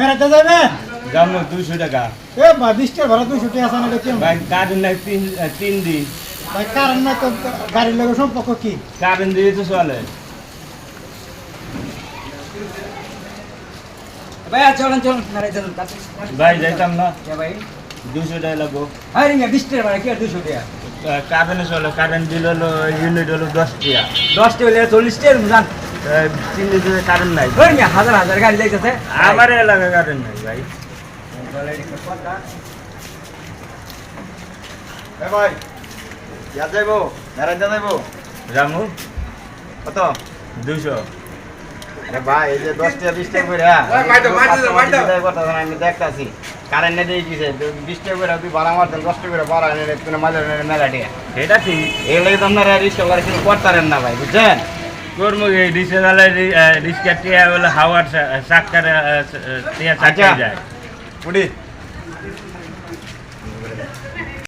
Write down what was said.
ফেরাতে যাবে যাবো 200 টাকা এ ভাই 20 টাকা ভাড়া 200 টাকা আছে না এটা ভাই কারেন্ট নাই 3 দিন ভাই কারণ না তো গাড়ির লোকের সম্পর্ক কি কারেন্ট দিয়ে তো চলে ভাই চলুন চলুন নারাই চলুন ভাই যাইতাম না ভাই 200 টাকা লাগবো আরে মিয়া 20 টাকা ভাড়া কি আর 200 টাকা কারেন্ট চলে কারেন্ট বিল হলো ইউনিট হলো 10 টাকা 10 টাকা হলে 40 টাকা জান 3 দিন কারেন্ট নাই ওই মিয়া হাজার হাজার গাড়ি যাইতেছে আমার এলাকায় কারেন্ট নাই ভাই ভাই ইয়া যাইবো নারায়ণ যাইবো রামু কত 200 আরে ভাই এই যে 10 টাকা 20 টাকা করে আমি দেখতাছি কারেন্ট দিয়ে দিছে 20 টাকা করে তুই ভাড়া মারতেন 10 টাকা করে ভাড়া এনে তুমি মাঝে মেলা দিয়ে এটা ঠিক এই লাগে তো আপনারা রিক্সা করে কিছু করতারেন না ভাই বুঝছেন করবো এই রিক্সাওয়ালা রিক্সা টিয়া বলে হাওয়ার চাক্কার টিয়া চাক্কা যায় উঠি